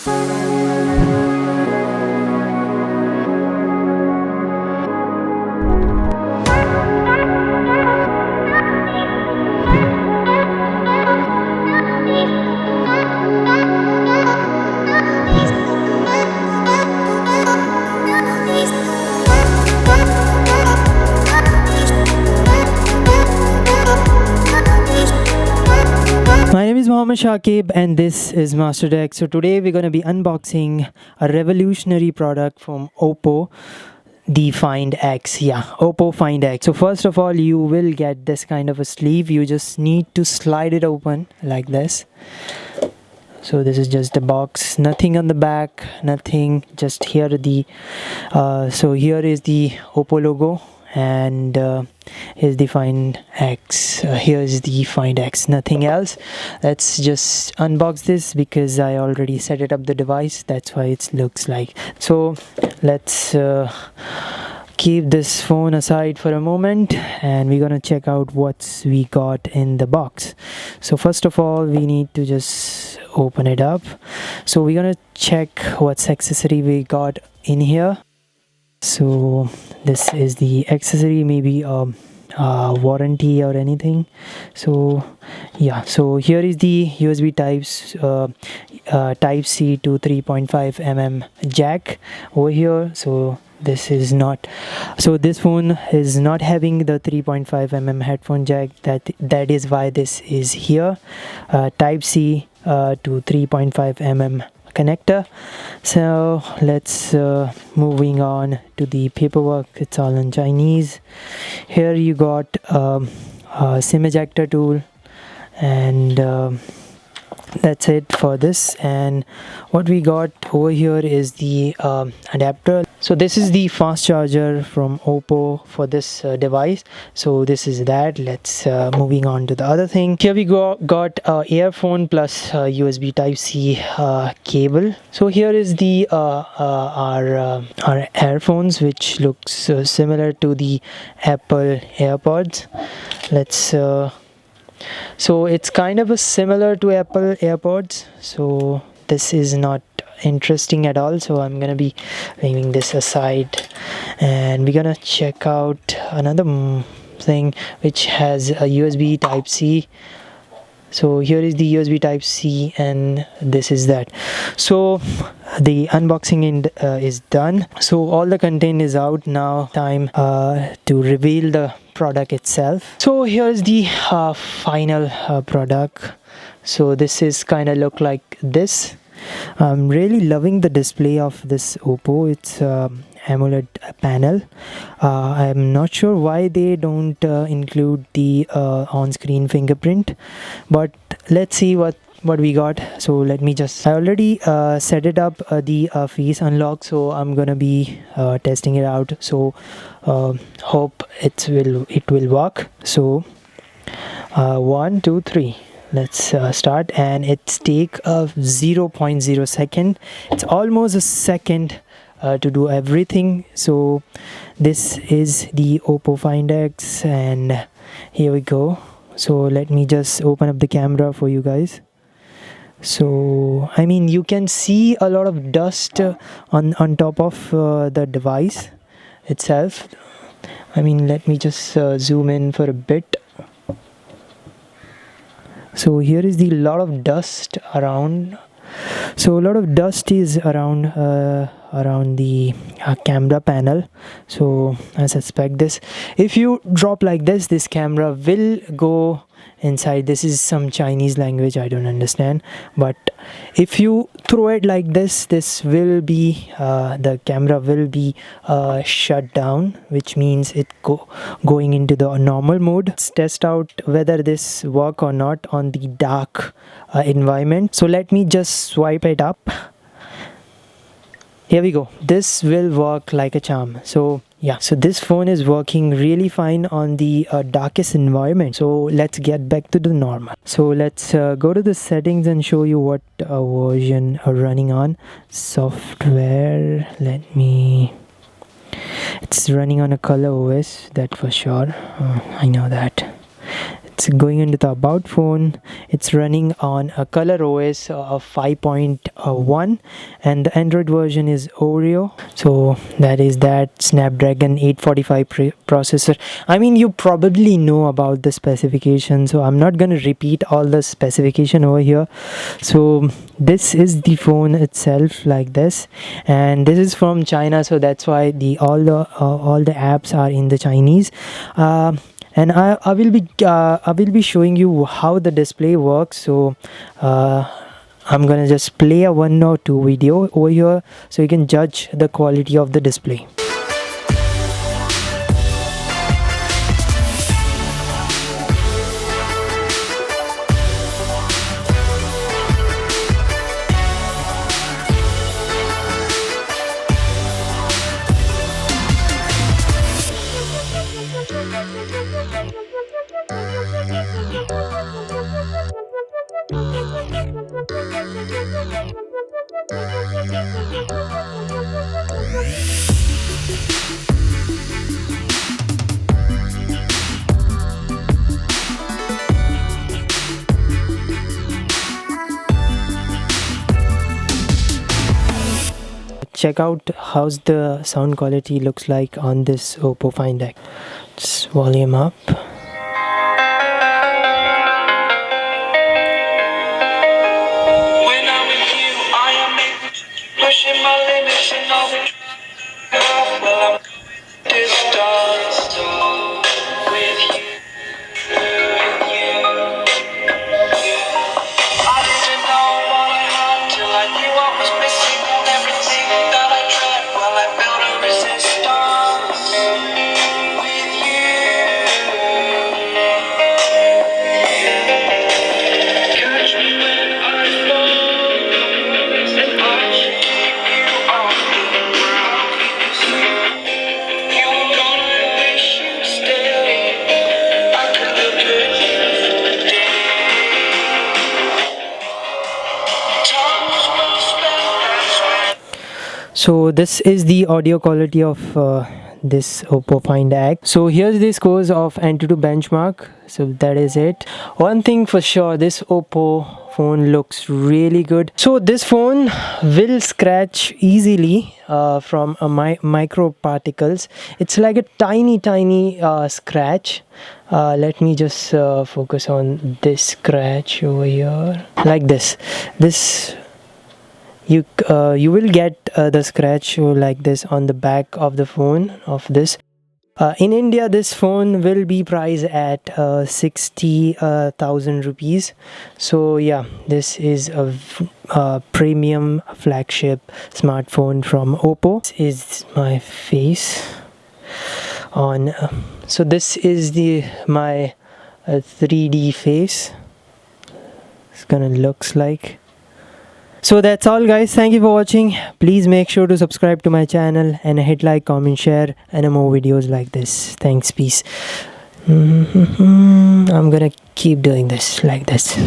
My name is Mohammed Shakib and this is Master Deck. So today we're going to be unboxing a revolutionary product from Oppo, the Find X. Yeah, Oppo Find X. So first of all, you will get this kind of a sleeve. You just need to slide it open like this. So this is just the box, nothing on the back, nothing, just here the so here is the Oppo logo, and here's the Find X. Here's the Find X, nothing else. Let's just unbox this because I already set it up the device, that's why it looks like. So let's keep this phone aside for a moment and we're gonna check out what we got in the box. So first of all, we need to just open it up. So we're gonna check what's accessory we got in here. So this is the accessory, maybe warranty or anything. So yeah, so here is the USB type C to 3.5mm jack over here. So this is not, so this phone is not having the 3.5mm headphone jack, that is why this is here. Type C to 3.5mm connector. So let's moving on to the paperwork. It's all in Chinese. Here you got a SIM ejector tool, and that's it for this. And what we got over here is the adapter. So this is the fast charger from Oppo for this device. So this is that. Let's moving on to the other thing. Here we got earphone plus USB type C cable. So here is the our earphones, which looks similar to the Apple AirPods. Let's so it's kind of a similar to Apple AirPods. So this is not interesting at all, so I'm gonna be leaving this aside, and we're gonna check out another thing which has a USB type C. So here is the USB type C, and this is that. So the unboxing is done. So all the content is out now. Time to reveal the product itself. So here is the final product. So this is kind of look like this. I'm really loving the display of this Oppo. It's AMOLED panel. I'm not sure why they don't include the on-screen fingerprint, but let's see what we got. So let me just, I already set it up, the face unlock, so I'm gonna be testing it out. So hope it will work. So 1 2 3, let's start, and it's take a 0.0 second. It's almost a second to do everything. So this is the Oppo Find X, and here we go. So let me just open up the camera for you guys. So I mean, you can see a lot of dust on top of the device itself. I mean, let me just zoom in for a bit. So here is the lot of dust around. So a lot of dust is around the camera panel. So I suspect this, if you drop like this camera will go inside. This is some Chinese language, I don't understand, but if you throw it like this will be the camera will be shut down, which means it going into the normal mode. Let's test out whether this work or not on the dark environment. So let me just swipe it up. Here we go. This will work like a charm. So yeah, so this phone is working really fine on the darkest environment. So let's get back to the normal. So let's go to the settings and show you what version are running on. Software, it's running on a color OS, that for sure. I know that. It's going into the about phone. It's running on a color OS of 5.1 and the Android version is Oreo. So that is that Snapdragon 845 processor. I mean, you probably know about the specification, so I'm not going to repeat all the specification over here. So this is the phone itself, like this, and this is from China, so that's why all the apps are in the Chinese. And I will be showing you how the display works. So I'm gonna just play a 1 or 2 video over here so you can judge the quality of the display. Check out how's the sound quality looks like on this Oppo Find X. Just volume up. When I'm with you, I am pushing my limits and all the well, I'm distance with you. I didn't know what I had till I knew what was missing and everything that I tried. Well, I built a resistance with you. Catch me when I fall, and I'll keep you off the ground. You're gonna wish you'd stay. I could look at you today. Times well spent, that's when. So this is the audio quality of this Oppo Find X. So here's the scores of Antutu benchmark. So that is it. One thing for sure, this Oppo phone looks really good. So this phone will scratch easily from micro particles. It's like a tiny scratch. Let me just focus on this scratch over here, like this. You will get the scratch like this on the back of the phone of this. In India, this phone will be priced at 60,000 rupees. So yeah, this is a premium flagship smartphone from Oppo. This is my face on. So this is my 3D face. It's gonna looks like. So that's all guys, thank you for watching. Please make sure to subscribe to my channel and hit like, comment, share and more videos like this. Thanks, peace. I'm gonna keep doing this like this.